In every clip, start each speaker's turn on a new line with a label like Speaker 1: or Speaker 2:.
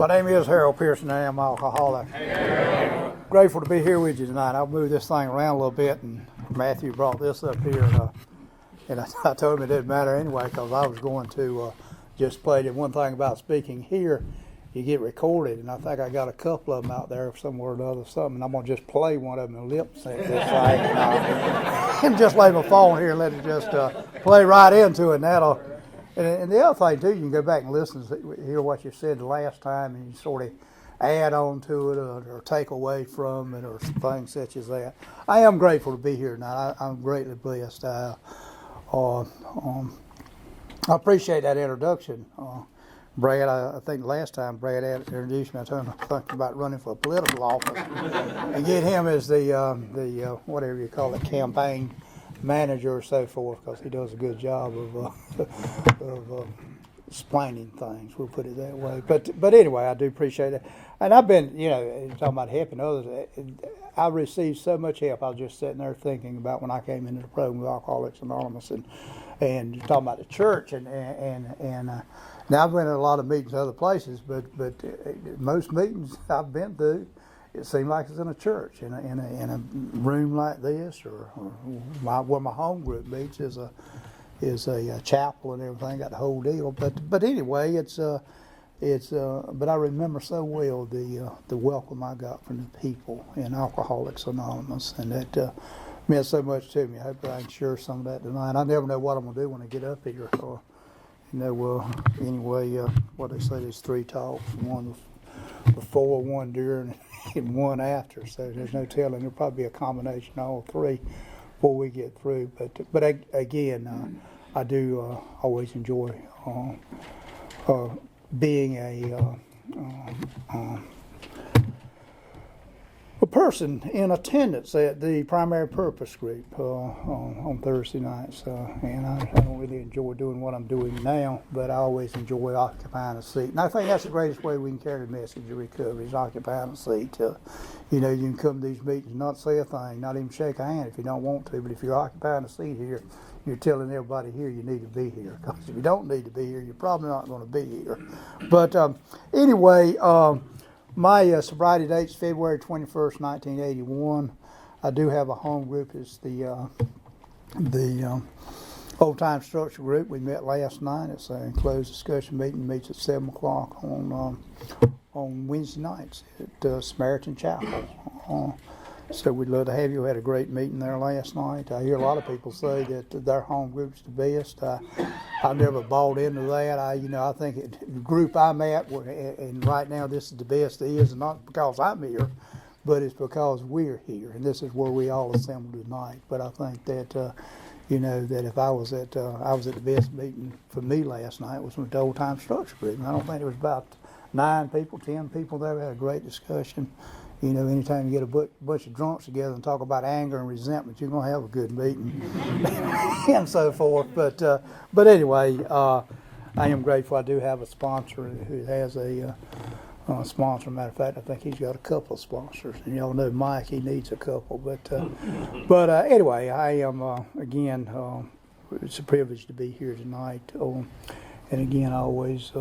Speaker 1: My name is Harold Pearson. I am alcoholic. Grateful to be here with you tonight. I'll move this thing around a little bit, and Matthew brought this up here, and I told him it didn't matter anyway because I was going to just play it. One thing about speaking here, you get recorded, and I think I got a couple of them out there somewhere or another, something. And I'm gonna just play one of them in lip sync this thing, and just lay my phone here and let it just play right into it. And that'll. And the other thing too, you can go back and listen to hear what you said the last time, and you sort of add on to it or take away from it or things such as that. I am grateful to be here tonight. I'm greatly blessed. I appreciate that introduction, Brad. I think the last time Brad introduced me, I told him I was thinking about running for political office and get him as the whatever you call it, campaign manager or so forth, because he does a good job of explaining things. We'll put it that way. But anyway, I do appreciate it. And I've been, talking about helping others. I received so much help. I was just sitting there thinking about when I came into the program with Alcoholics Anonymous, and talking about the church, and now I've been in a lot of meetings other places, but most meetings I've been to, it seemed like it's in a church, in a room like this, or where my home group meets is a chapel and everything, got the whole deal. But anyway, but I remember so well the welcome I got from the people in Alcoholics Anonymous, and that meant so much to me. I hope I can share some of that tonight. I never know what I'm gonna do when I get up here. Anyway, what they say, there's 3 talks, one before, one during, and one after. So there's no telling. There'll probably be a combination of all 3 before we get through. But again, I do always enjoy being a person in attendance at the primary purpose group on Thursday nights, and I don't really enjoy doing what I'm doing now, but I always enjoy occupying a seat. And I think that's the greatest way we can carry the message of recovery, is occupying a seat. You can come to these meetings and not say a thing, not even shake a hand if you don't want to, but if you're occupying a seat here, you're telling everybody here you need to be here. Because if you don't need to be here, you're probably not going to be here. But anyway, my sobriety date's February 21st, 1981. I do have a home group. It's the Old Time Structure Group. We met last night. It's an enclosed discussion meeting. Meets at 7 o'clock on Wednesday nights at Samaritan Chapel. So we'd love to have you. We had a great meeting there last night. I hear a lot of people say that their home group's the best. I've never bought into that. I think the group I'm at, and right now this is the best it is, and not because I'm here, but it's because we're here, and this is where we all assembled tonight. But I think that that if I was at the best meeting for me last night was with the Old Time Structure Group. And I don't think it was about 9 people, 10 people there. We had a great discussion. Anytime you get a bunch of drunks together and talk about anger and resentment, you're going to have a good meeting and so forth. But anyway, I am grateful. I do have a sponsor who has a sponsor. Matter of fact, I think he's got a couple of sponsors. And y'all know Mike, he needs a couple. But anyway, I am, again, it's a privilege to be here tonight. And again, I always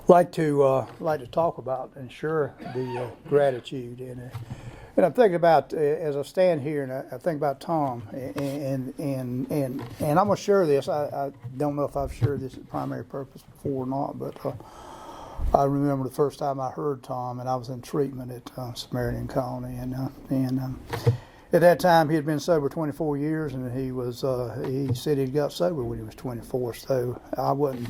Speaker 1: like to talk about and share the gratitude, and I'm thinking about as I stand here and I think about Tom, and I'm gonna share this. I don't know if I've shared this at Primary Purpose before or not, but I remember the first time I heard Tom, and I was in treatment at Samaritan Colony, and at that time he had been sober 24 years, and he said he got sober when he was 24. So I wasn't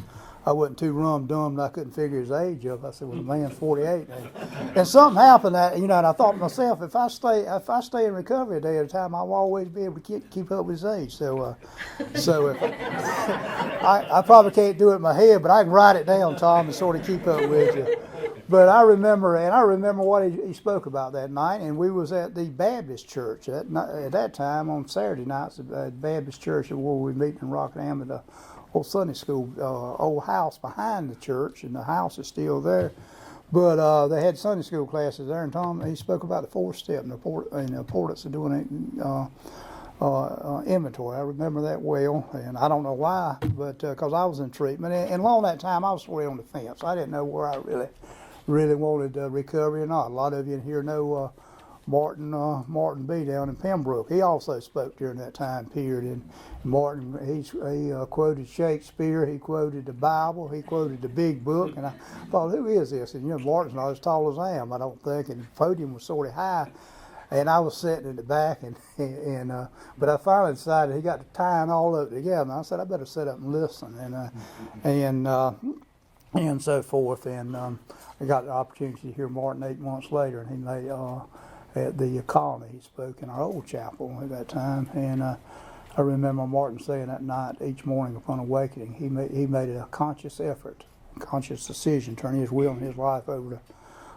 Speaker 1: too dumb that I couldn't figure his age up. I said, well, the man's 48 now. And something happened that, and I thought to myself, if I stay in recovery a day at a time, I'll always be able to keep up with his age. So if I probably can't do it in my head, but I can write it down, Tom, and sort of keep up with you. But I remember what he spoke about that night, and we was at the Baptist church at that time on Saturday nights, the Baptist church where we meet in Rockingham at the old Sunday school, old house behind the church, and the house is still there. But they had Sunday school classes there, and Tom, he spoke about the 4th step and the importance of doing it inventory. I remember that well, and I don't know why, but because I was in treatment, and along that time I was sort of on the fence. I didn't know where I really wanted recovery or not. A lot of you in here know Martin B. down in Pembroke. He also spoke during that time period, and Martin, he quoted Shakespeare, he quoted the Bible, he quoted the Big Book, and I thought, who is this? And Martin's not as tall as I am, I don't think, and the podium was sort of high. And I was sitting in the back, but I finally decided he got to tying all of it together. And I said, I better sit up and listen, and so forth. And I got the opportunity to hear Martin 8 months later, and he made at the colony. He spoke in our old chapel at that time, and I remember Martin saying that night, each morning upon awakening, he made a conscious effort, conscious decision, turning his will and his life over to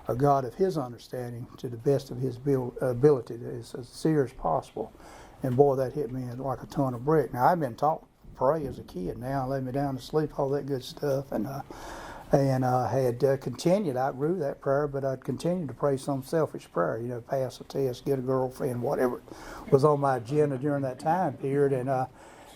Speaker 1: a God of his understanding to the best of his ability, as sincere as possible. And boy, that hit me like a ton of brick. Now, I've been taught to pray as a kid. Now, I lay me down to sleep, all that good stuff. And I had continued, I grew that prayer, but I'd continued to pray some selfish prayer, pass a test, get a girlfriend, whatever was on my agenda during that time period. And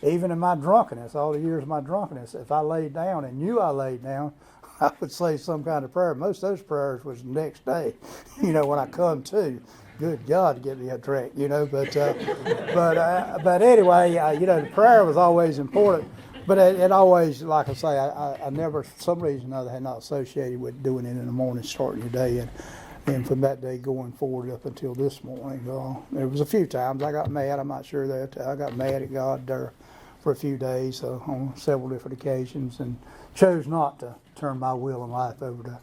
Speaker 1: even in my drunkenness, all the years of my drunkenness, if I laid down and knew I laid down, I would say some kind of prayer. Most of those prayers was the next day, when I come to. Good God, to get me a drink, But anyway, the prayer was always important. But it always, like I say, I never, for some reason or another, had not associated with doing it in the morning, starting your day. And from that day going forward up until this morning, there was a few times I got mad. I'm not sure that I got mad at God there for a few days on several different occasions, and chose not to turn my will and life over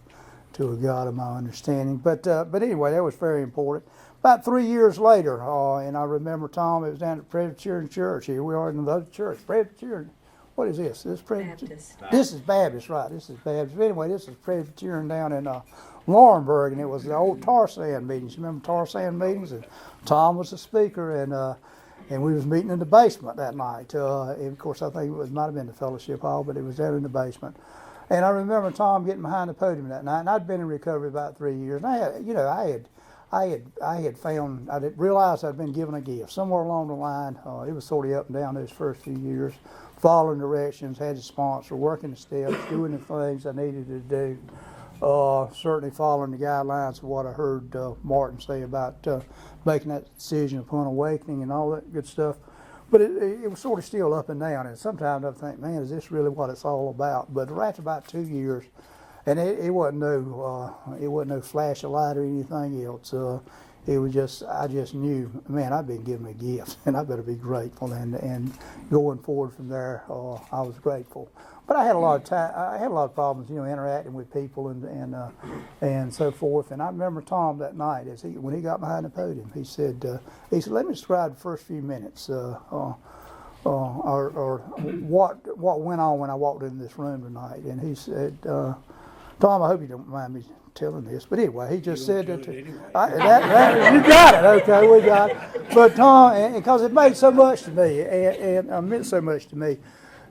Speaker 1: to a God of my understanding. But anyway, that was very important. About 3 years later, and I remember, Tom, it was down at Presbyterian Church. Here we are in the church. Presbyterian, what is this? This is Baptist. This is Baptist, right. This is Baptist. But anyway, this is Presbyterian down in Laurinburg, and it was the old tar sand meetings. You remember tar sand meetings? And Tom was the speaker, and we was meeting in the basement that night. And of course, I think it might have been the fellowship hall, but it was down in the basement. And I remember Tom getting behind the podium that night, and I'd been in recovery about 3 years. And I had found, I didn't realize I'd been given a gift somewhere along the line. It was sort of up and down those first few years, following directions, had a sponsor, working the steps, doing the things I needed to do. Certainly following the guidelines of what I heard Martin say about making that decision upon awakening and all that good stuff. But it was sort of still up and down, and sometimes I think, man, is this really what it's all about? But after about 2 years, and it wasn't no flash of light or anything else. It was just, I just knew, man, I've been given a gift, and I better be grateful. And going forward from there, I was grateful. But I had a lot of time. I had a lot of problems, interacting with people and so forth. And I remember Tom that night, when he got behind the podium, he said, "Let me describe the first few minutes, or what went on when I walked into this room tonight." And he said, "Tom, I hope you don't mind me telling this, but anyway, he just said that. Anyway. You got it. Okay, we got it. But Tom, because it made so much to me, and meant so much to me."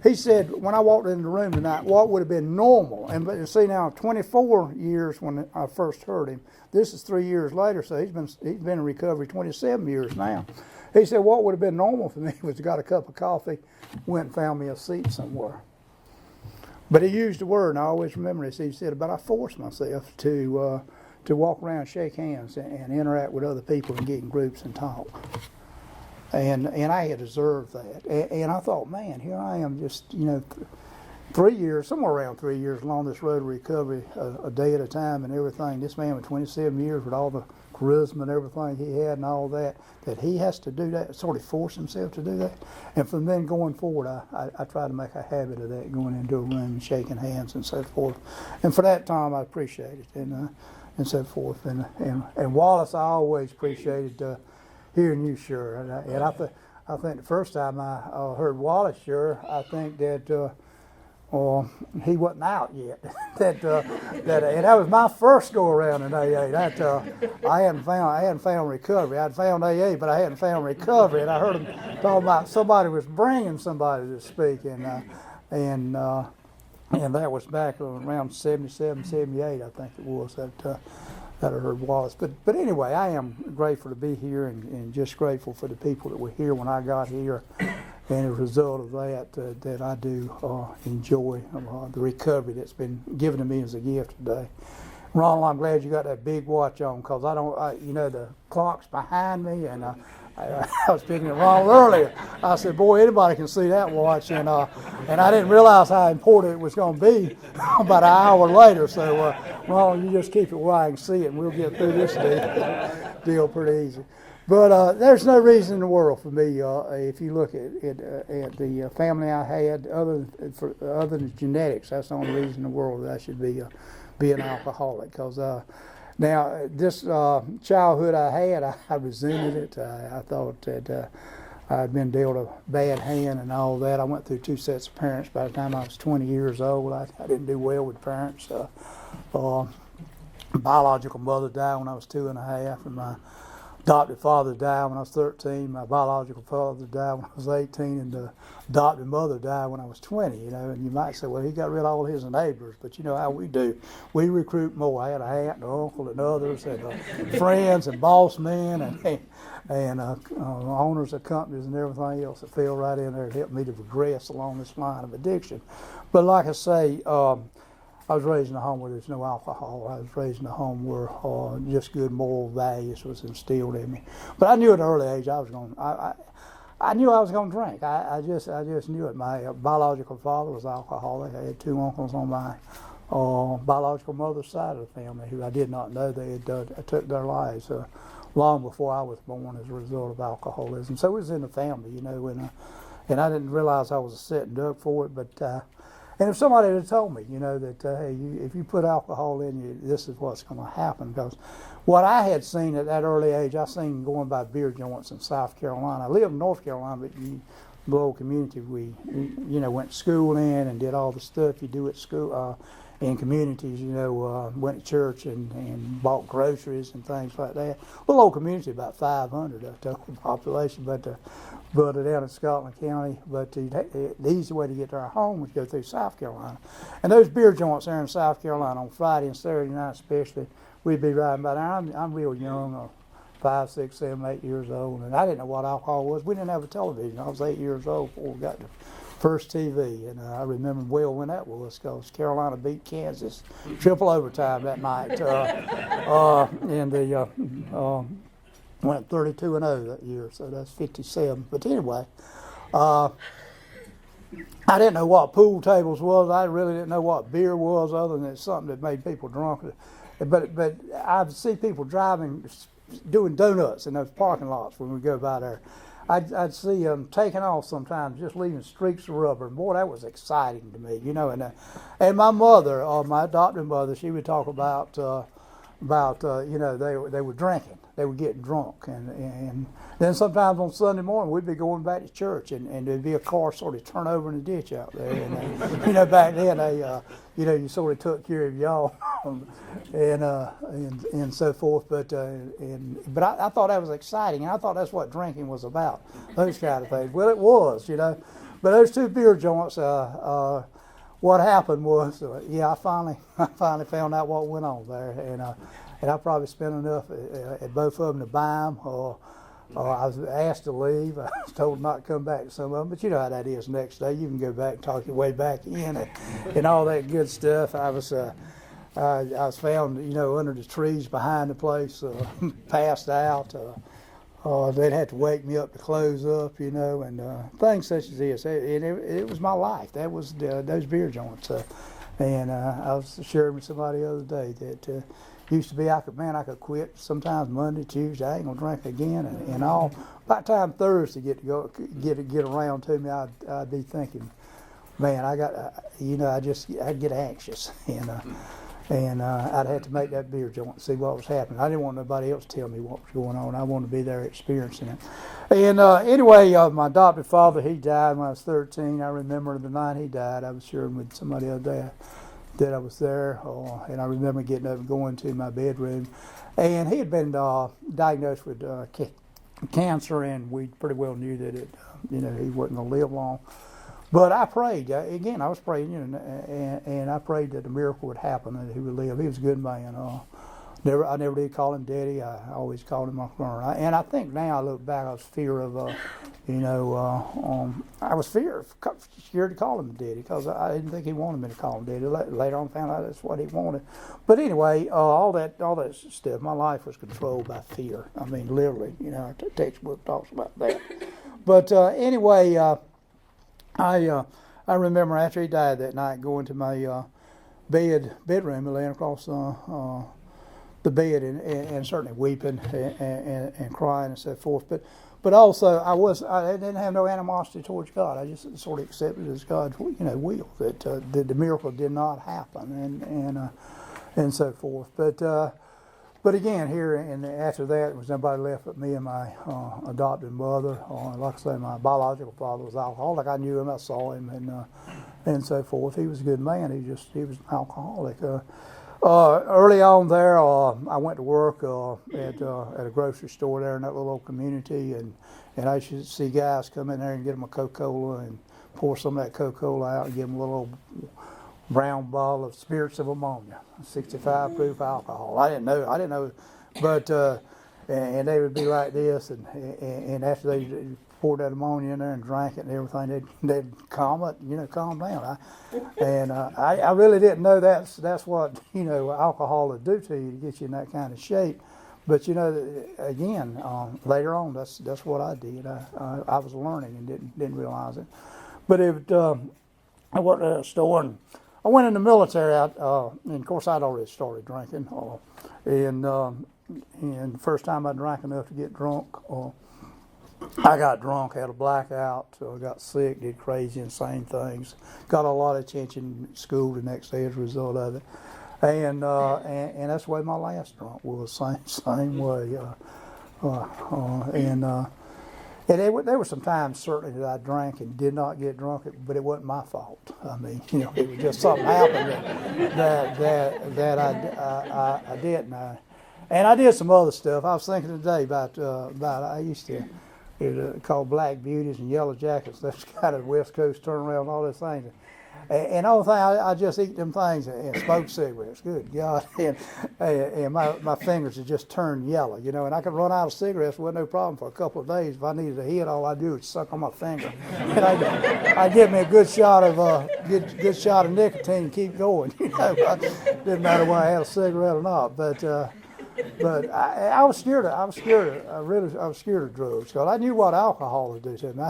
Speaker 1: He said, when I walked into the room tonight, what would have been normal, and but see now, 24 years when I first heard him. This is 3 years later, so he's been in recovery 27 years now. He said, what would have been normal for me was to got a cup of coffee, went and found me a seat somewhere. But he used the word, and I always remember this. He said, "But I forced myself to walk around, shake hands, and interact with other people and get in groups and talk." And I had observed that, and I thought, man, here I am, just 3 years, somewhere around 3 years along this road of recovery, a day at a time, and everything. This man with 27 years, with all the charisma and everything he had, and all that he has to do that, sort of force himself to do that. And from then going forward, I try to make a habit of that, going into a room and shaking hands and so forth. And for that, Tom, I appreciate it, and so forth. And Wallace, I always appreciated hearing you, sure. And I think the first time I heard Wallace, sure, I think that he wasn't out yet. and that was my first go around in AA. I hadn't found recovery. I'd found AA, but I hadn't found recovery. And I heard him talking about somebody was bringing somebody to speak, and that was back around 77, 78, I think it was. that I heard Wallace. But anyway, I am grateful to be here and just grateful for the people that were here when I got here. And as a result of that, that I do enjoy the recovery that's been given to me as a gift today. Ronald, I'm glad you got that big watch on, because the clock's behind me, and I was speaking to Ronald earlier. I said, boy, anybody can see that watch, and I didn't realize how important it was going to be about an hour later. So, Ronald, you just keep it where I can see it, and we'll get through this deal pretty easy. But there's no reason in the world for me, if you look at the family I had, other than genetics, that's the only reason in the world that I should be an alcoholic. Because now this childhood I had, I resented it. I thought that I'd been dealt a bad hand and all that. I went through 2 sets of parents. By the time I was 20 years old, I didn't do well with parents. Biological mother died when I was 2 and a half, and my adopted father died when I was 13. My biological father died when I was 18, and the adopted mother died when I was 20. And you might say, well, he got rid of all his neighbors, but you know how we do. We recruit more. I had a aunt and an uncle and others, and friends and boss men and owners of companies and everything else that fell right in there to help me to progress along this line of addiction. But like I say, I was raised in a home where there's no alcohol. I was raised in a home where just good moral values was instilled in me. But I knew at an early age I knew I was going to drink. I just knew it. My biological father was alcoholic. I had 2 uncles on my biological mother's side of the family who I did not know. They had took their lives long before I was born as a result of alcoholism. So it was in the family, and I didn't realize I was a sitting duck for it, but. And if somebody had told me, that hey, if you put alcohol in you, this is what's going to happen. Because what I had seen at that early age, I seen going by beer joints in South Carolina. I lived in North Carolina, but the little community we went to school in and did all the stuff you do at school in communities. Went to church and bought groceries and things like that. Little old community, about 500 total population, but down in Scotland County. But the easy way to get to our home was to go through South Carolina. And those beer joints there in South Carolina on Friday and Saturday night especially, we'd be riding by there. I'm real young, 5, 6, 7, 8 years old, and I didn't know what alcohol was. We didn't have a television. I was 8 years old before we got the first TV, and I remember well when that was, because Carolina beat Kansas triple overtime that night, and went 32-0 that year, so that's 57. But anyway, I didn't know what pool tables was. I really didn't know what beer was, other than it's something that made people drunk. But I'd see people doing donuts in those parking lots when we go by there. I'd see them taking off sometimes, just leaving streaks of rubber. And boy, that was exciting to me, And my mother, my adopted mother, she would talk about they were drinking. They were getting drunk, and then sometimes on Sunday morning we'd be going back to church, and there'd be a car sort of turn over in the ditch out there, and back then you sort of took care of y'all, and so forth. But I thought that was exciting, and I thought that's what drinking was about, those kind of things. Well, it was, But those 2 beer joints, what happened was, I finally found out what went on there, and I probably spent enough at both of them to buy them, or I was asked to leave. I was told not to come back to some of them, but you know how that is next day. You can go back and talk your way back in and all that good stuff. I was found, under the trees behind the place, passed out. They'd have to wake me up to close up, and things such as this. It was my life. That was those beer joints. And I was sharing with somebody the other day that used to be I could quit sometimes Monday, Tuesday. I ain't gonna drink again, and all. By the time Thursday get around to me, I'd be thinking, man, I'd get anxious, and I'd have to make that beer joint and see what was happening. I didn't want nobody else to tell me what was going on. I wanted to be there experiencing it. And anyway, my adopted father, he died when I was 13. I remember the night he died. I was sharing with somebody the other day that I was there, and I remember getting up and going to my bedroom. And he had been diagnosed with cancer, and we pretty well knew that he wasn't going to live long. But I prayed. Again, I was praying, and I prayed that a miracle would happen and he would live. He was a good man. I never did call him Daddy. I always called him Uncle Ern. And I think now I look back, I was fear of, I was scared to call him Daddy because I didn't think he wanted me to call him Daddy. Later on, found out that's what he wanted. But anyway, all that stuff, my life was controlled by fear. I mean, literally, textbook talks about that. But anyway, I remember after he died that night going to my bedroom and laying across the bed and certainly weeping and crying and so forth. But also I didn't have no animosity towards God. I just sort of accepted it as God's will that the miracle did not happen and so forth. But again, here and after that, there was nobody left but me and my adopted mother. Like I say, my biological father was alcoholic. I knew him, I saw him, and so forth. He was a good man. He was an alcoholic. Early on there, I went to work at a grocery store there in that little old community, and I used to see guys come in there and get them a Coca-Cola and pour some of that Coca-Cola out and give them a little old brown bottle of spirits of ammonia, 65 proof alcohol. I didn't know, but and they would be like this, and after they poured that ammonia in there and drank it and everything, they'd calm down. I really didn't know that's what alcohol would do to you to get you in that kind of shape. But again, later on, that's what I did. I was learning and didn't realize it. But I went to a store and I went in the military and of course I'd already started drinking. And the first time I drank enough to get drunk, I got drunk, had a blackout, got sick, did crazy, insane things. Got a lot of attention at school the next day as a result of it. And that's the way my last drunk was, same way. And there were some times certainly that I drank and did not get drunk, but it wasn't my fault. I mean, it was just something happened that I didn't. And I did some other stuff. I was thinking today about I used to. It was called Black Beauties and Yellow Jackets. That's kind of West Coast turnaround, all those things. And the only thing, I just eat them things and smoke cigarettes. Good God. And my fingers would just turn yellow, and I could run out of cigarettes. Wasn't no problem for a couple of days. If I needed a hit, all I'd do was suck on my finger. And I'd give me a good shot of nicotine and keep going. Didn't matter whether I had a cigarette or not. But I was scared of drugs because I knew what alcohol would do to me.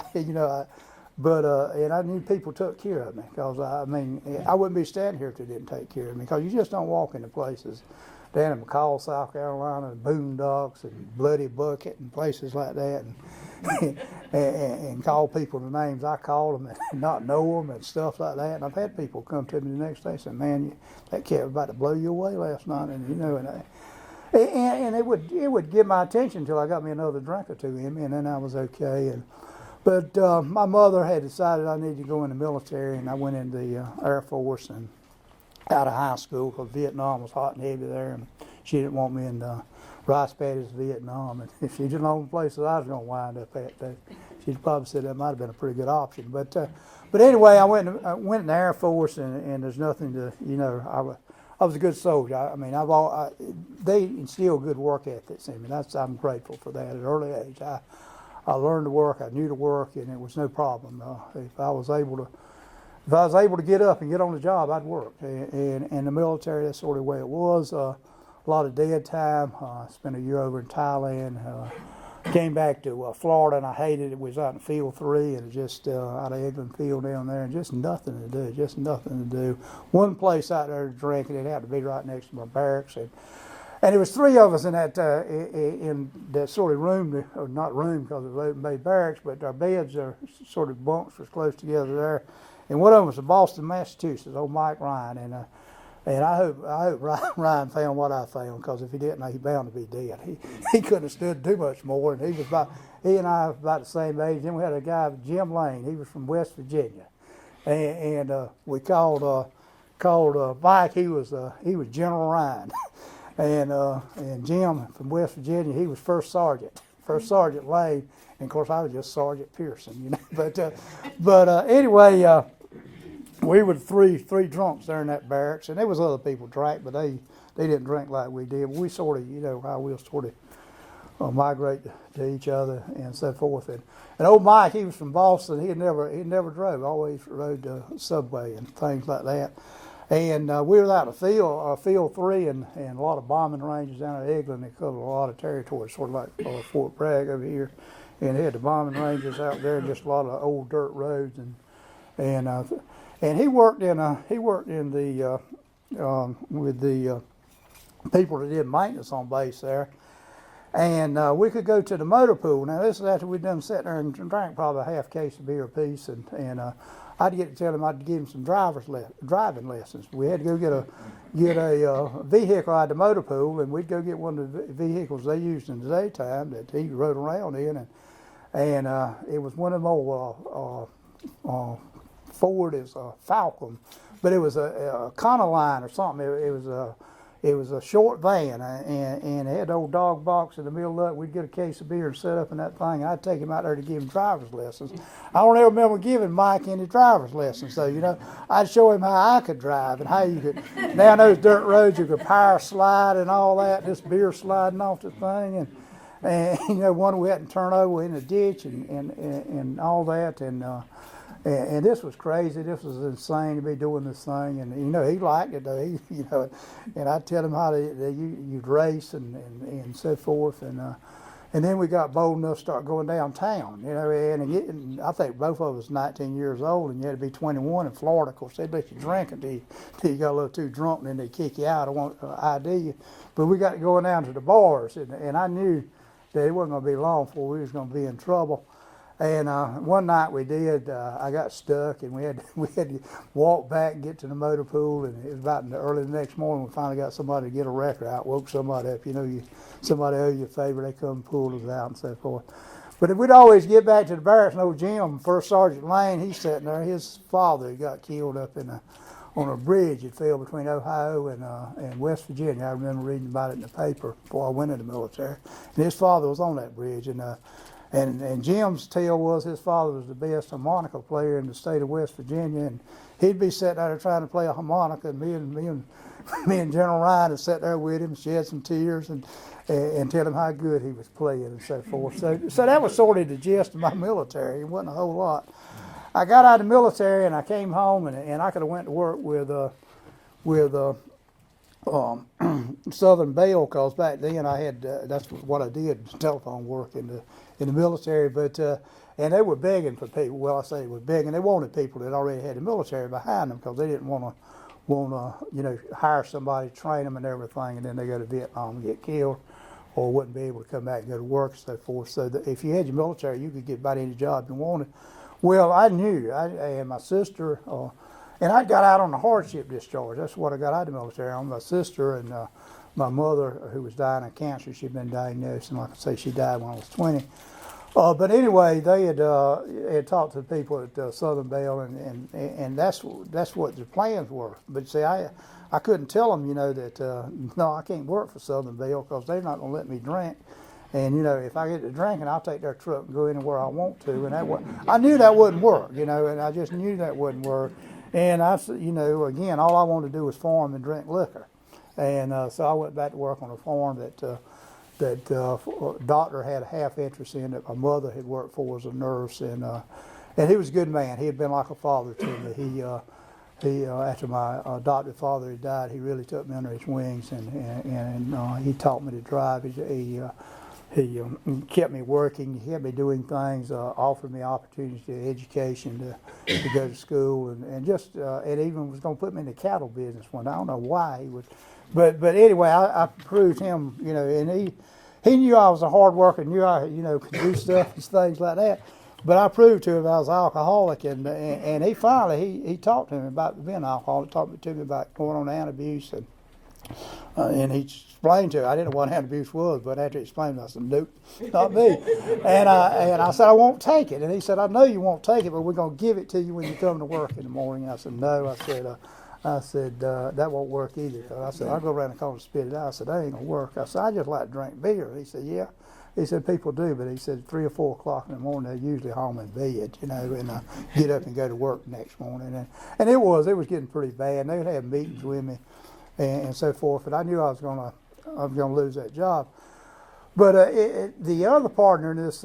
Speaker 1: And I knew people took care of me because I wouldn't be standing here if they didn't take care of me because you just don't walk into places down in McCall, South Carolina, and Boondocks and Bloody Bucket and places like that, and call people the names I called them and not know them and stuff like that. And I've had people come to me the next day and say, "Man, that cat was about to blow you away last night," and it would get my attention until I got me another drink or two in me, and then I was okay. But my mother had decided I needed to go in the military, and I went in the Air Force and out of high school because Vietnam was hot and heavy there, and she didn't want me in rice paddies, Vietnam. And if she didn't know the places I was going to wind up at, she'd probably said that might have been a pretty good option. But anyway, I went in the Air Force, and there's nothing to, I was a good soldier. They instilled good work ethics in me. I'm grateful for that at an early age. I learned to work. I knew to work, and it was no problem. If I was able to get up and get on the job, I'd work. And in the military, that's sort of the way it was. A lot of dead time. Spent a year over in Thailand. Came back to Florida, and I hated it. We was out in Field 3, and just out of England Field down there, and just nothing to do. One place out there to drink, and it had to be right next to my barracks. And there was three of us in that sort of room, or not room because it was open bay barracks, but our beds are sort of bunks was close together there. And one of them was in Boston, Massachusetts, old Mike Ryan, and I hope Ryan found what I found because if he didn't, he's bound to be dead. He couldn't have stood too much more, and he and I were about the same age. Then we had a guy, Jim Lane. He was from West Virginia, and we called Mike. He was General Ryan. And Jim from West Virginia, he was First Sergeant Lane, and of course I was just Sergeant Pearson, But anyway, we were three drunks there in that barracks, and there was other people drank, but they they didn't drink like we did. We sort of, how we'll sort of migrate to each other and so forth. And old Mike, he was from Boston. He never drove. Always rode the subway and things like that. And we were out of field 3, and a lot of bombing ranges down at Eglin. They covered a lot of territory, sort of like Fort Bragg over here. And they had the bombing ranges out there, and just a lot of old dirt roads. And he worked in the with the people that did maintenance on base there. And we could go to the motor pool. Now this is after we'd done sat there and drank probably a half case of beer apiece, and I'd get to tell him I'd give him some driving lessons. We had to go get a vehicle out of the motor pool, and we'd go get one of the vehicles they used in the daytime that he rode around in, and it was one of them old Ford is a Falcon, but it was a Econoline or something. It was a short van, and it had the old dog box in the middle of it. We'd get a case of beer and set up in that thing. I'd take him out there to give him driver's lessons. I don't ever remember giving Mike any driver's lessons, though. I'd show him how I could drive and how you could, down those dirt roads, you could power slide and all that, just beer sliding off the thing. And one we had to turn over in a ditch and all that. And this was crazy. This was insane to be doing this thing. And he liked it though. And I'd tell him how you'd race and so forth. And then we got bold enough to start going downtown. And I think both of us 19 years old, and you had to be 21 in Florida. Of course, they'd let you drink until you got a little too drunk, and then they kick you out. I want ID you. But we got going down to the bars, and I knew that it wasn't going to be long before we was going to be in trouble. And one night we did. I got stuck, and we had to walk back and get to the motor pool. And it was about early the next morning. We finally got somebody to get a record out, woke somebody up. Somebody owe you a favor. They come and pull us out and so forth. But we'd always get back to the barracks. And old Jim, First Sergeant Lane, he's sitting there. His father got killed up on a bridge that fell between Ohio and West Virginia. I remember reading about it in the paper before I went into the military. And his father was on that bridge. And Jim's tale was his father was the best harmonica player in the state of West Virginia, and he'd be sitting there trying to play a harmonica, and me and General Ryan would sit there with him, shed some tears, and tell him how good he was playing and so forth. So that was sort of the gist of my military. It wasn't a whole lot. I got out of the military and I came home, and I could have went to work with Southern Bell, because back then I had that's what I did, telephone work in the military. But and they were begging for people. Well, I say they were begging. They wanted people that already had the military behind them, because they didn't want to hire somebody, train them and everything, and then they go to Vietnam and get killed, or wouldn't be able to come back and go to work and so forth. So if you had your military, you could get about any job you wanted. Well, I knew. I and my sister. And I got out on a hardship discharge. That's what I got out of the military on. My sister and my mother, who was dying of cancer, she'd been diagnosed, and like I say, she died when I was 20. But anyway, they had talked to the people at Southern Bell, and that's what their plans were. But see, I couldn't tell them, that no, I can't work for Southern Bell, because they're not going to let me drink. And if I get to drinking, I'll take their truck and go anywhere I want to. And I knew that wouldn't work, and I just knew that wouldn't work. And again, all I wanted to do was farm and drink liquor. And so I went back to work on a farm that a doctor had a half interest in, that my mother had worked for as a nurse. And he was a good man. He had been like a father to me. He after my adopted father had died, he really took me under his wings, and he taught me to drive. He kept me working. He had me doing things, offered me opportunities to education, to go to school, and even was going to put me in the cattle business one. I don't know why he would, but anyway, I proved him, and he knew I was a hard worker, knew I could do stuff and things like that. But I proved to him I was alcoholic, and he finally he talked to me about being alcoholic, talked to me about going on antabuse, and he explained to me. I didn't know what antabuse was, but after he explained it, I said, nope, not me. And I said, I won't take it. And he said, I know you won't take it, but we're going to give it to you when you come to work in the morning. And I said, no. I said, that won't work either. I said, I'll go around the corner and spit it out. I said, that ain't going to work. I said, I just like to drink beer. He said, yeah. He said, people do, but he said 3 or 4 o'clock in the morning, they're usually home in bed, and get up and go to work the next morning. And it was getting pretty bad. And they would have meetings with me, and so forth. And I knew I was gonna lose that job. But the other partner in this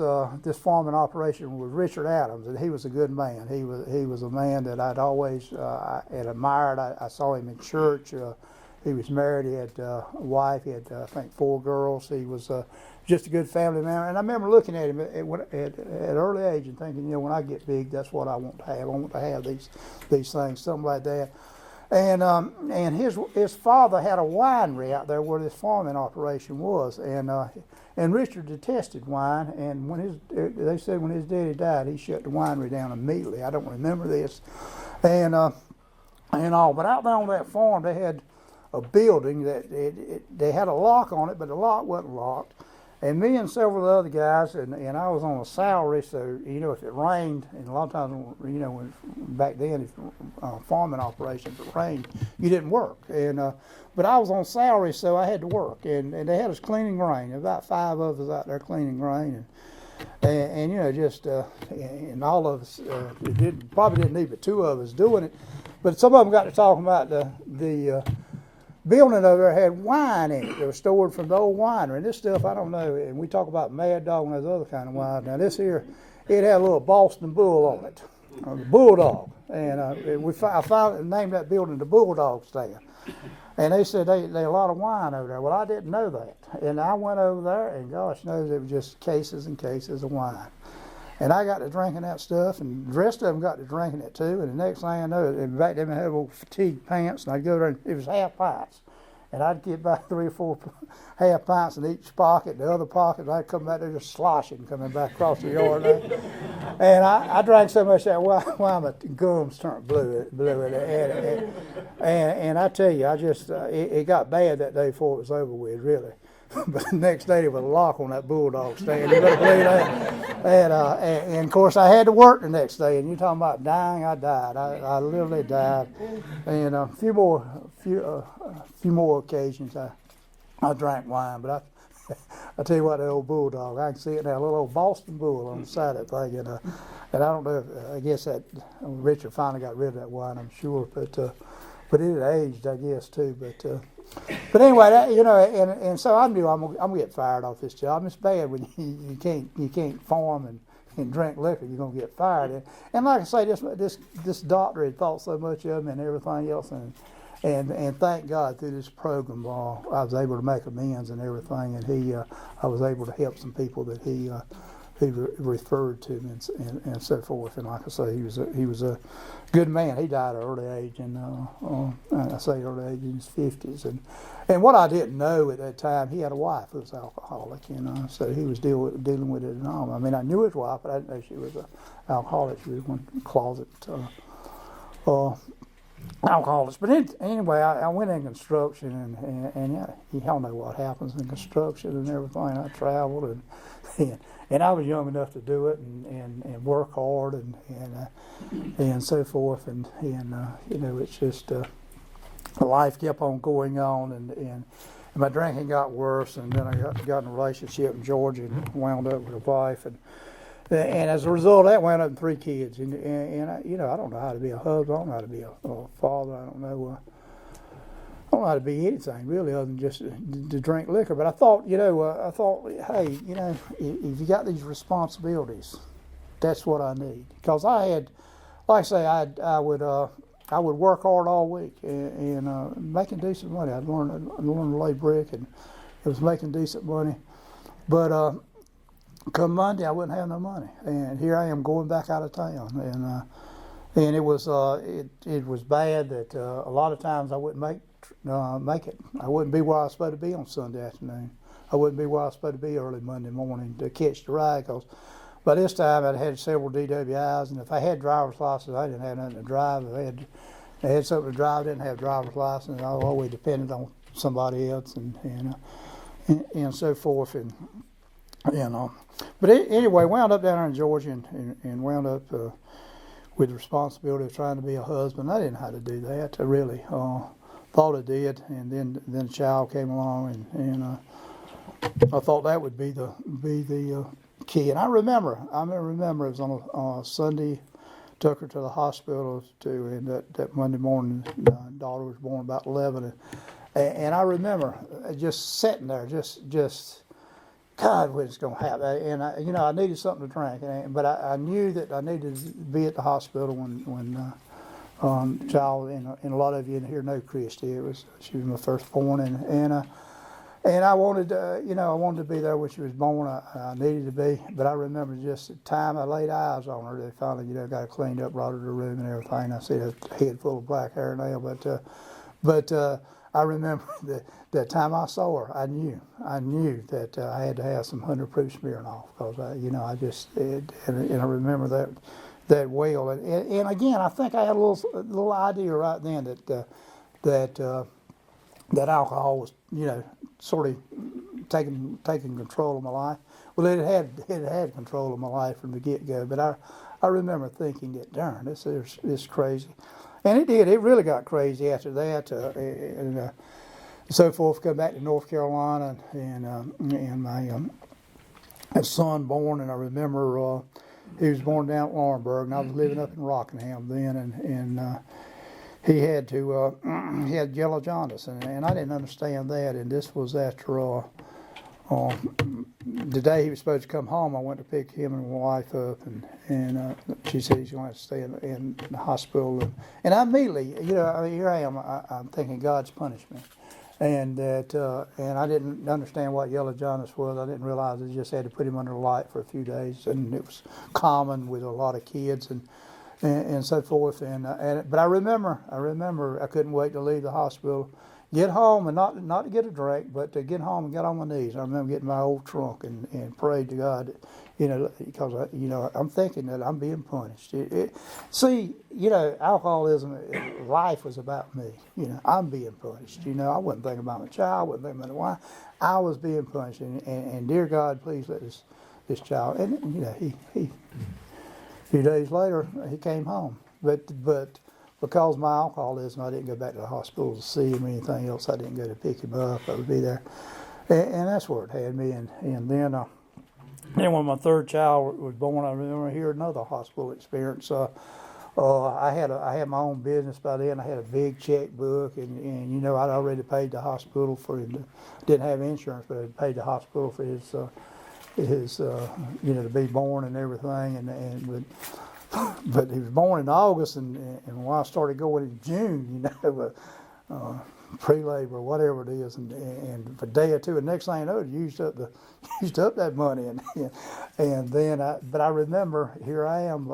Speaker 1: farming operation was Richard Adams, and he was a good man. He was a man that I'd always had admired. I saw him in church. He was married. He had a wife. He had I think 4 girls. He was just a good family man. And I remember looking at him at an early age and thinking, when I get big, that's what I want to have. I want to have these things, something like that. And his father had a winery out there where this farming operation was, and Richard detested wine. And they said when his daddy died, he shut the winery down immediately. I don't remember this, and all. But out there on that farm, they had a building that they had a lock on it, but the lock wasn't locked. And me and several other guys, and I was on a salary, so if it rained, and a lot of times when back then, if farming operation, if it rained, you didn't work. But I was on salary, so I had to work, and they had us cleaning grain. About 5 of us out there cleaning grain, and and all of us probably didn't need but 2 of us doing it. But some of them got to talking about the building over there had wine in it that was stored from the old winery. And this stuff, I don't know. And we talk about Mad Dog and those other kind of wine. Now this here, it had a little Boston Bull on it, the Bulldog. And I found named that building the Bulldog Stand. And they said they had a lot of wine over there. Well, I didn't know that. And I went over there, and gosh knows it was just cases and cases of wine. And I got to drinking that stuff, and the rest of them got to drinking it too. And the next thing I know, in fact, they had old fatigue pants, and I'd go there, and it was half pints. And I'd get back 3 or 4 half pints in each pocket. The other pocket, I'd come back there just sloshing, coming back across the yard there. And I drank so much that wine, my gums turned blue. And I tell you, it got bad that day before it was over with, really. But the next day there was a lock on that Bulldog Stand. You better believe that. And of course I had to work the next day. And you're talking about dying, I died. I literally died. And a few more occasions I drank wine. But I tell you what, that old Bulldog, I can see it now, a little old Boston Bull on the side of that thing. And I don't know if, I guess that Richard finally got rid of that wine, I'm sure. But it had aged, I guess, too. But anyway, and so I knew I'm gonna get fired off this job. It's bad when you can't farm and drink liquor. You're gonna get fired. And like I say, this doctor had thought so much of me and everything else, and thank God through this program, I was able to make amends and everything. And I was able to help some people that he referred to me and so forth. And like I say, he was a good man. He died at an early age, and I say early age in his 50s. And what I didn't know at that time, he had a wife who was alcoholic, so he was dealing with it and all. I mean, I knew his wife, but I didn't know she was an alcoholic. She was one closet alcoholics. But anyway, I went in construction, and y'all know what happens in construction and everything. I traveled and I was young enough to do it and work hard and so forth, and it's just life kept on going on, and my drinking got worse, and then I got in a relationship in Georgia and wound up with a wife, and as a result of that, wound up with 3 kids, and I don't know how to be a husband, I don't know how to be a father, I don't know how to be anything really other than just to drink liquor. But I thought, hey, if you got these responsibilities, that's what I need. Because I had, like I say, I would work hard all week and making decent money. I'd learned to lay brick, and it was making decent money. But come Monday, I wouldn't have no money, and here I am going back out of town, and it was bad that a lot of times I wouldn't make it. I wouldn't be where I was supposed to be on Sunday afternoon. I wouldn't be where I was supposed to be early Monday morning to catch the ride, because by this time I'd had several DWIs, and if I had driver's license, I didn't have nothing to drive. If I had something to drive, I didn't have a driver's license, and I was always dependent on somebody else and so forth. But anyway, wound up down there in Georgia and wound up with the responsibility of trying to be a husband. I didn't know how to do that. I really thought I did, and then a child came along, and I thought that would be the key. And I remember it was on a Sunday. Took her to the hospital and that Monday morning, daughter was born about 11. And I remember just sitting there, just God, what's going to happen? And I needed something to drink, but I knew that I needed to be at the hospital when child, and a lot of you in here know Christy. She was my firstborn, and I wanted, I wanted to be there when she was born. I needed to be, but I remember just the time I laid eyes on her, they finally, got her cleaned up, brought her to the room and everything. I see her head full of black hair now, but I remember that time I saw her, I knew that I had to have some 100 proof Smirnoff because and I remember that well. And again, I think I had a little idea right then that alcohol was, sort of taking control of my life. Well, it had control of my life from the get-go, but I remember thinking that, darn, this is crazy. And it did. It really got crazy after that, and so forth. Come back to North Carolina, and my son born, and I remember he was born down at Laurinburg, and I was living up in Rockingham then, and he had he had yellow jaundice, and I didn't understand that. And this was after the day he was supposed to come home. I went to pick him and my wife up, and she said he's going to have to stay in the hospital. And I immediately, here I am. I'm thinking God's punishment, and I didn't understand what yellow jaundice was. I didn't realize they just had to put him under a light for a few days, and it was common with a lot of kids and so forth. But I remember I couldn't wait to leave the hospital, get home, and not to get a drink, but to get home and get on my knees. I remember getting my old trunk and prayed to God, because I'm thinking that I'm being punished. See, alcoholism, life was about me. I'm being punished. I wasn't thinking about my child. I wasn't thinking about why. I was being punished, and dear God, please let this child. And he. A few days later, he came home, but because of my alcoholism, I didn't go back to the hospital to see him or anything else. I didn't go to pick him up. I would be there, and that's where it had me. And then when my third child was born, I remember hearing another hospital experience. I had my own business by then. I had a big checkbook, and I'd already paid the hospital for him. Didn't have insurance, but I paid the hospital for his to be born and everything, but he was born in August, and when I started going in June, pre-labor, whatever it is, and for a day or two, and next thing you know, it used up that money, and then I remember here I am.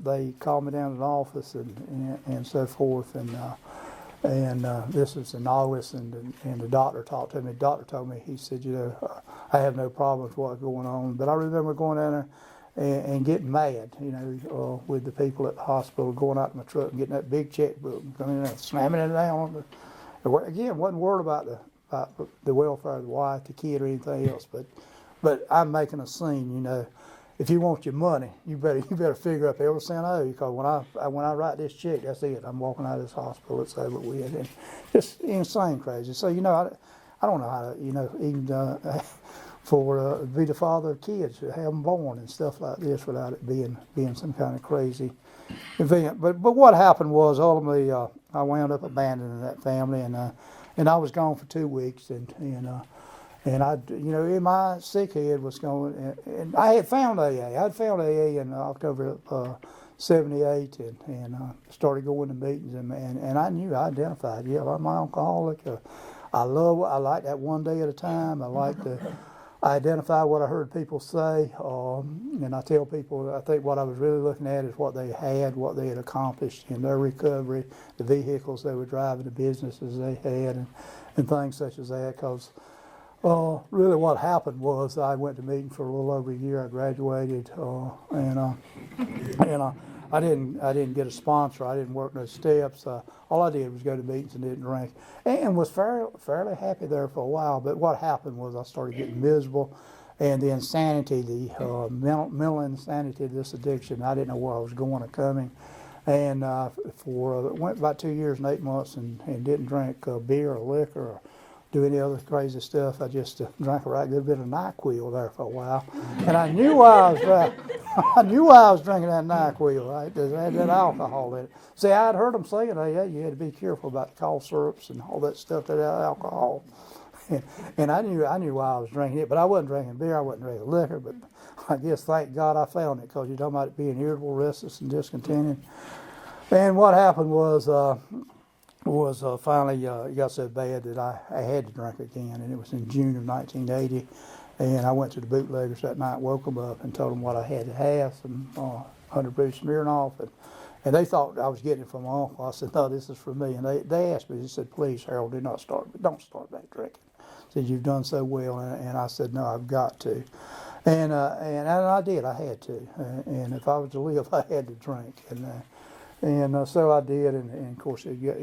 Speaker 1: They called me down to the office and so forth, and this was in August, and the doctor talked to me. The doctor told me, he said, I have no problem with what's going on. But I remember going down there and getting mad, with the people at the hospital, going out to my truck and getting that big checkbook, coming in and slamming it down. Again, wasn't worried about the welfare of the wife, the kid, or anything else. But I'm making a scene, If you want your money, you better figure up every cent I owe you, because when I write this check, that's it. I'm walking out of this hospital. It's over with, and just insane crazy. So I don't know how to even be the father of kids, to have them born and stuff like this without it being some kind of crazy event. But what happened was ultimately I wound up abandoning that family, and I was gone for 2 weeks, and I, in my sick head was going, and I had found AA. I'd found AA in October of '78, and started going to meetings, and I knew, I identified, I'm an alcoholic. I like that one day at a time. I identify what I heard people say, and I tell people, I think what I was really looking at is what they had accomplished in their recovery, the vehicles they were driving, the businesses they had, and things such as that, because really what happened was I went to meeting for a little over a year. I graduated, and I didn't get a sponsor. I didn't work no steps. All I did was go to meetings and didn't drink, and was fairly happy there for a while. But what happened was I started getting miserable, and the insanity, the mental insanity of this addiction. I didn't know where I was going or coming, and went about 2 years and 8 months and didn't drink beer or liquor do any other crazy stuff. I just drank a right good bit of NyQuil there for a while, and I knew why I was I knew why I was drinking that NyQuil, right? Because it had that alcohol in it. See, I'd heard them saying, hey, you had to be careful about the cough syrups and all that stuff that had alcohol. And I knew why I was drinking it, but I wasn't drinking beer, I wasn't drinking liquor, but I guess thank God I found it, because you're talking about it being irritable, restless, and discontented. And what happened was finally it got so bad that I had to drink again, and it was in June of 1980. And I went to the bootleggers that night, woke them up, and told them what I had to have, some 100 proof Smirnoff, and they thought I was getting it from my uncle. I said, no, this is for me. And they asked me, they said, please, Harold, don't start back drinking. Said, you've done so well. And I said, no, I've got to. And I did. I had to. And if I was to live, I had to drink. And so I did. And of course, it got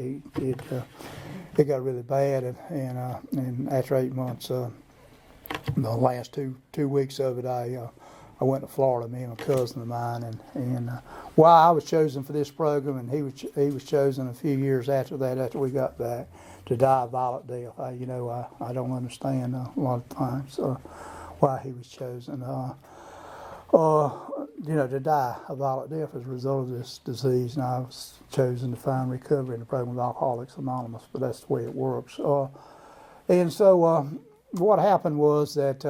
Speaker 1: really bad. And after 8 months, the last two weeks of it, I went to Florida, me and a cousin of mine, and while I was chosen for this program, and he was chosen a few years after that, after we got back, to die a violent death. I don't understand a lot of times why he was chosen. To die a violent death as a result of this disease, and I was chosen to find recovery in the program with Alcoholics Anonymous, but that's the way it works. And so what happened was that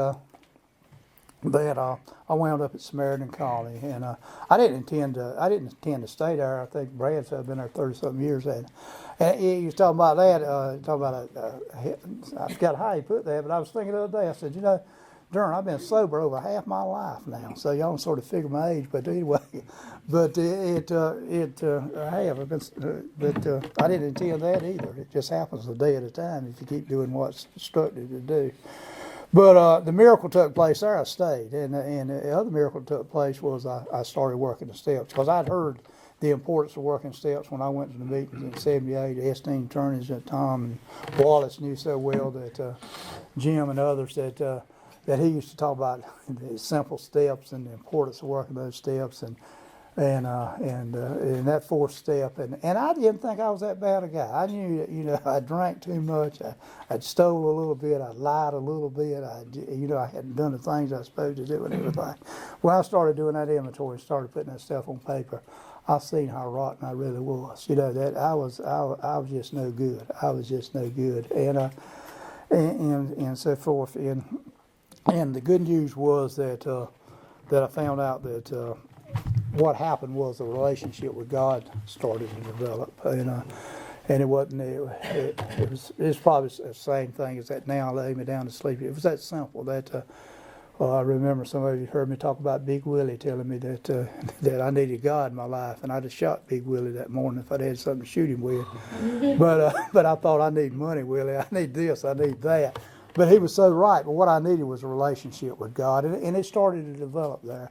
Speaker 1: I wound up at Samaritan Colony, and I didn't intend to stay there. I think Brad said I've been there 30-something years, and he was talking about that. I forgot how he put that, but I was thinking the other day. I said, Darn, I've been sober over half my life now, so y'all can sort of figure my age. But anyway, I have. But I didn't intend that either. It just happens a day at a time if you keep doing what's instructed to do. But the miracle took place there. I stayed, and the other miracle that took place was I started working the steps, because I'd heard the importance of working steps when I went to the meetings in '78. Esteem Turnage that Tom and Wallace knew so well, that Jim and others, that he used to talk about the simple steps and the importance of working those steps, and that fourth step, and I didn't think I was that bad a guy. I knew that I drank too much, I'd stole a little bit, I lied a little bit, I hadn't done the things I was supposed to do and everything. When I started doing that inventory, started putting that stuff on paper, I seen how rotten I really was. That I was just no good. I was just no good, and so forth. And the good news was that I found out that what happened was the relationship with God started to develop, and it wasn't. It was probably the same thing as that. Now lay me down to sleep. It was that simple. That I remember some of you heard me talk about Big Willie telling me that I needed God in my life, and I'd have shot Big Willie that morning if I'd had something to shoot him with. But I thought, I need money, Willie. I need this. I need that. But he was so right. But what I needed was a relationship with God, and it started to develop there.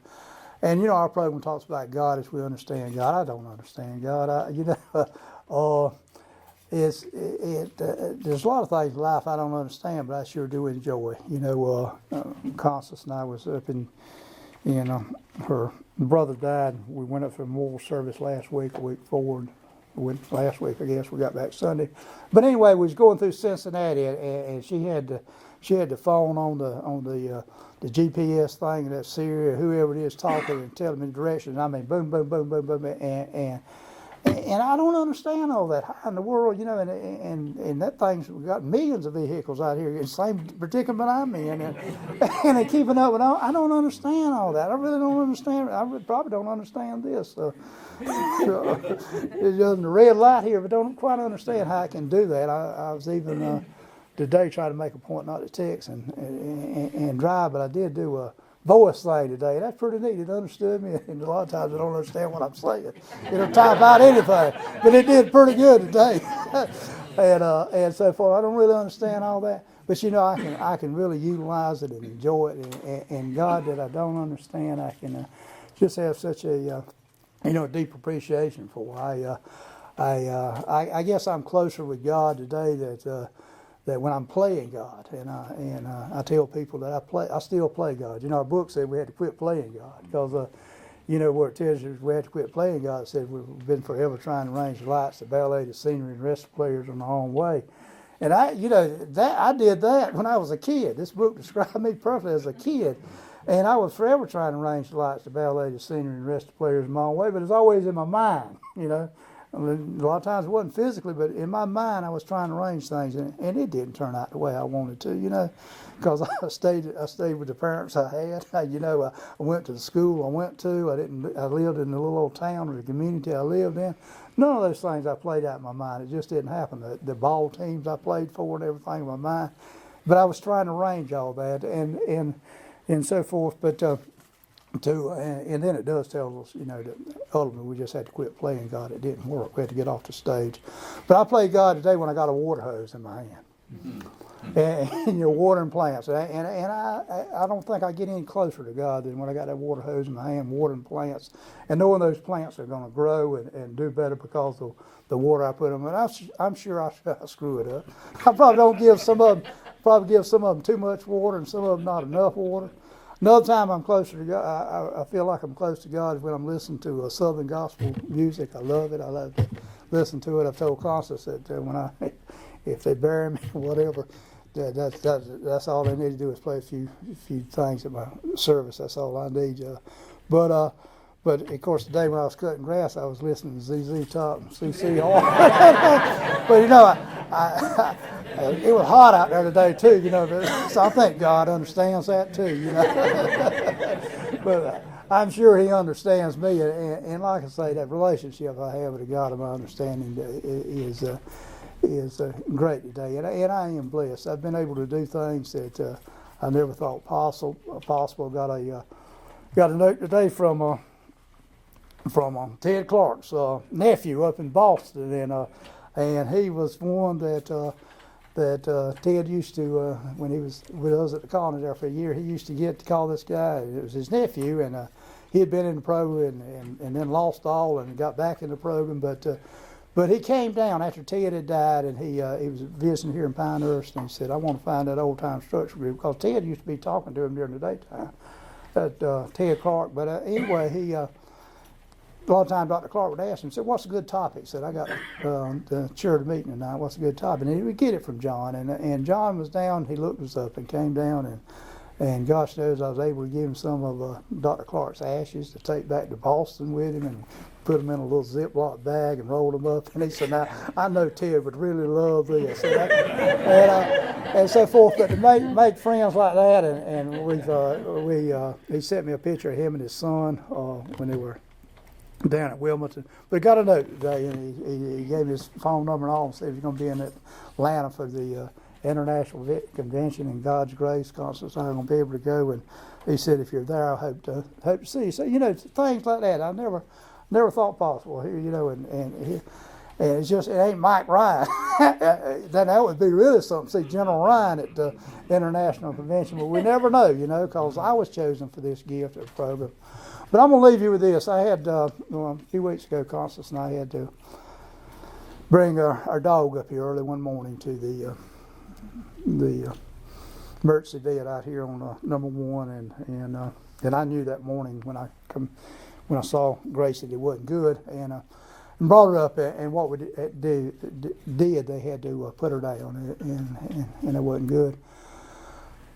Speaker 1: And our program talks about God as we understand God. I don't understand God. There's a lot of things in life I don't understand, but I sure do enjoy. Constance and I was up in her brother died. We went up for memorial service last week, a week forward. Last week, I guess we got back Sunday. But anyway, we was going through Cincinnati, and she had the phone on the GPS thing in that Syria, whoever it is talking and telling me the directions. I mean, boom, boom, boom, boom, boom, and I don't understand all that. How in the world, and that thing's got millions of vehicles out here in the same predicament I'm in, and they're keeping up with all. I don't understand all that. I really don't understand. I probably don't understand this. There's just a red light here, but don't quite understand how I can do that. I was even today trying to make a point not to text and drive, but I did do a voice thing today. That's pretty neat. It understood me, and a lot of times I don't understand what I'm saying. It'll type out anything, but it did pretty good today. and so far, I don't really understand all that, but I can really utilize it and enjoy it. And God that I don't understand, I can just have such a deep appreciation for. I guess I'm closer with God today that when I'm playing God, and I tell people that I still play God. Our book said we had to quit playing God, because where it tells you we had to quit playing God, it said we've been forever trying to arrange the lights, the ballet, the scenery, and the rest of the players on our own way. And I did that when I was a kid. This book described me perfectly as a kid. And I was forever trying to arrange the lights, the ballet, the scenery, and the rest of the players in my own way, but it's always in my mind, you know. I mean, a lot of times it wasn't physically, but in my mind I was trying to arrange things, and it didn't turn out the way I wanted to, you know, because I stayed with the parents I had. You know, I went to the school I went to. I lived in the little old town or the community I lived in. None of those things I played out in my mind. It just didn't happen. The ball teams I played for and everything in my mind, but I was trying to arrange all that and so forth. But and then it does tell us, you know, that ultimately we just had to quit playing God. It didn't work. We had to get off the stage. But I played God today when I got a water hose in my hand. And you're watering plants. And I don't think I get any closer to God than when I got that water hose in my hand, watering plants, and knowing those plants are going to grow and do better because of the water I put them in. I'm sure I screw it up. I probably don't give some of them too much water and some of them not enough water. Another time I'm closer to God, I feel like I'm close to God is when I'm listening to Southern gospel music. I love it. I love to listen to it. I've told Constance that if they bury me or whatever, that's all they need to do is play a few things at my service. That's all I need. But of course today when I was cutting grass, I was listening to ZZ Top and CC Hall. But you know, it was hot out there today too. You know, so I think God understands that too. You know, but I'm sure He understands me. And like I say, that relationship I have with God and my understanding is great today, and I am blessed. I've been able to do things that I never thought possible. Got a note today from Ted Clark's nephew up in Boston, and he was one that Ted used to when he was with us at the college there for a year. He used to get to call this guy. It was his nephew, and he had been in the program and then lost all and got back in the program, But he came down after Ted had died, and he was visiting here in Pinehurst, and he said, I want to find that old-time structure group, because Ted used to be talking to him during the daytime, Ted Clark. But anyway, a lot of times Dr. Clark would ask him, said, what's a good topic? He said, I got the charity meeting tonight, what's a good topic? And he would get it from John, and John was down, he looked us up and came down, and gosh knows I was able to give him some of Dr. Clark's ashes to take back to Boston with him and put them in a little Ziploc bag and rolled them up. And he said, now, I know Ted would really love this. And so forth. But to make friends like that, and he sent me a picture of him and his son when they were down at Wilmington. But he got a note today, and he gave me his phone number and all, and said he's going to be in Atlanta for the International Vet Convention in God's grace. Constance and I are going to be able to go, and he said if you're there, I hope to see you. So you know, things like that I never thought possible. You know, and it's just, it ain't Mike Ryan. Then that would be really something. See General Ryan at the International Convention, but we never know, you know, because I was chosen for this gift of the program. But I'm going to leave you with this. I had a few weeks ago, Constance and I had to bring our dog up here early one morning to the emergency vet out here on number 1, and I knew that morning when I saw Gracie that it wasn't good, and brought her up, and what we did they had to put her down, and it wasn't good.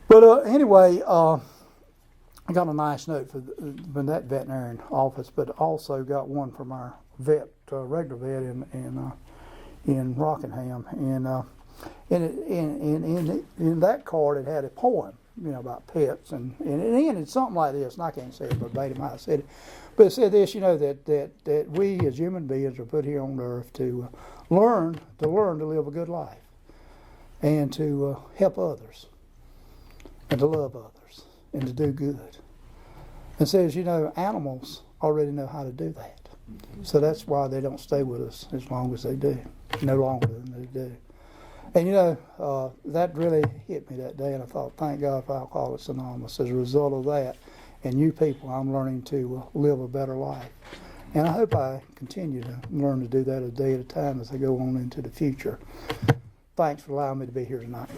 Speaker 1: But anyway, I got a nice note from that veterinarian office, but also got one from our regular vet in Rockingham, and in that card it had a poem, you know, about pets, and it ended something like this, and I can't say it verbatim how I said it, but it said this, you know, that we as human beings are put here on earth to learn to live a good life, and to help others, and to love others, and to do good. It says, you know, animals already know how to do that, so that's why they don't stay with us as long as they do, no longer than they do. And you know, that really hit me that day, and I thought, thank God for Alcoholics Anonymous. As a result of that, and you people, I'm learning to live a better life. And I hope I continue to learn to do that a day at a time as I go on into the future. Thanks for allowing me to be here tonight.